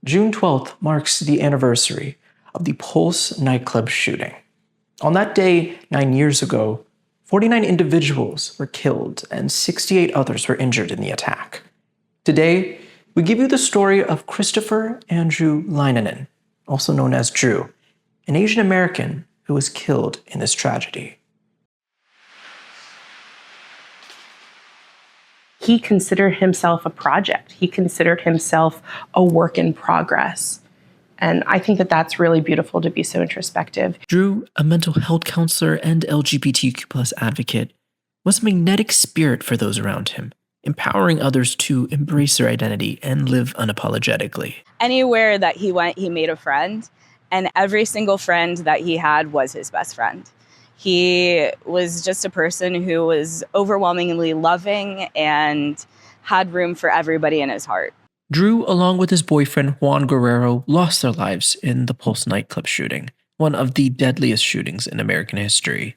June 12th marks the anniversary of the Pulse Nightclub shooting. On that day, 9 years ago, 49 individuals were killed and 68 others were injured in the attack. Today, we give you the story of Christopher Andrew Leinonen, also known as Dru, an Asian American who was killed in this tragedy. He considered himself a project. He considered himself a work in progress. And I think that that's really beautiful to be so introspective. Dru, a mental health counselor and LGBTQ+ advocate, was a magnetic spirit for those around him, empowering others to embrace their identity and live unapologetically. Anywhere that he went, he made a friend, and every single friend that he had was his best friend. He was just a person who was overwhelmingly loving and had room for everybody in his heart. Dru, along with his boyfriend Juan Guerrero, lost their lives in the Pulse Nightclub shooting, one of the deadliest shootings in American history.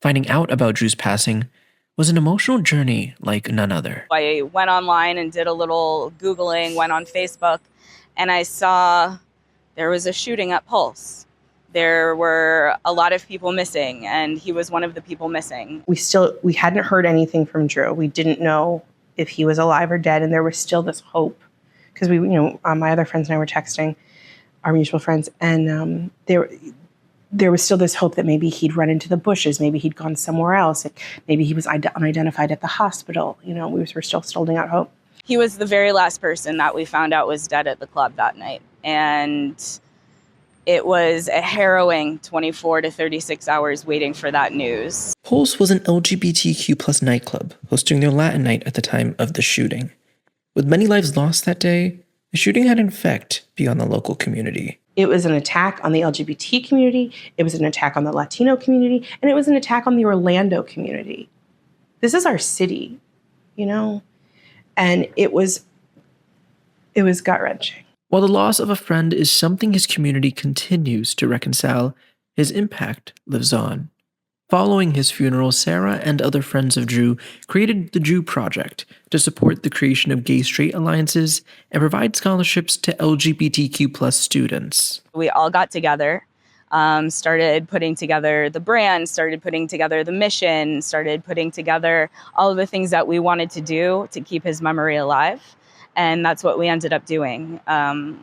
Finding out about Dru's passing was an emotional journey like none other. I went online and did a little Googling, went on Facebook, and I saw there was a shooting at Pulse. There were a lot of people missing, and he was one of the people missing. We hadn't heard anything from Dru. We didn't know if he was alive or dead, and there was still this hope. Because my other friends and I were texting, our mutual friends, and there was still this hope that maybe he'd run into the bushes, maybe he'd gone somewhere else, maybe he was unidentified at the hospital. We were still holding out hope. He was the very last person that we found out was dead at the club that night, and it was a harrowing 24 to 36 hours waiting for that news. Pulse was an LGBTQ+ nightclub, hosting their Latin night at the time of the shooting. With many lives lost that day, the shooting had an effect beyond the local community. It was an attack on the LGBT community, it was an attack on the Latino community, and it was an attack on the Orlando community. This is our city, and it was gut-wrenching. While the loss of a friend is something his community continues to reconcile, his impact lives on. Following his funeral, Sarah and other friends of Dru created the Dru Project to support the creation of gay-straight alliances and provide scholarships to LGBTQ+ students. We all got together, started putting together the brand, started putting together the mission, started putting together all of the things that we wanted to do to keep his memory alive. And that's what we ended up doing.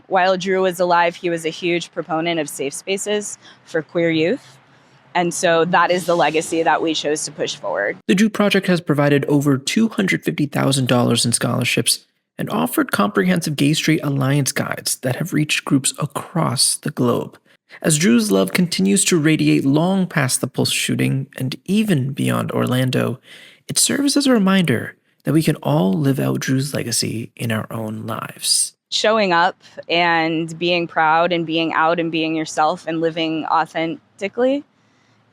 While Dru was alive, he was a huge proponent of safe spaces for queer youth. And so that is the legacy that we chose to push forward. The Dru Project has provided over $250,000 in scholarships and offered comprehensive gay-straight alliance guides that have reached groups across the globe. As Dru's love continues to radiate long past the Pulse shooting and even beyond Orlando, it serves as a reminder that we can all live out Dru's legacy in our own lives. Showing up and being proud and being out and being yourself and living authentically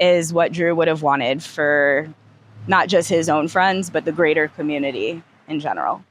is what Dru would have wanted for not just his own friends, but the greater community in general.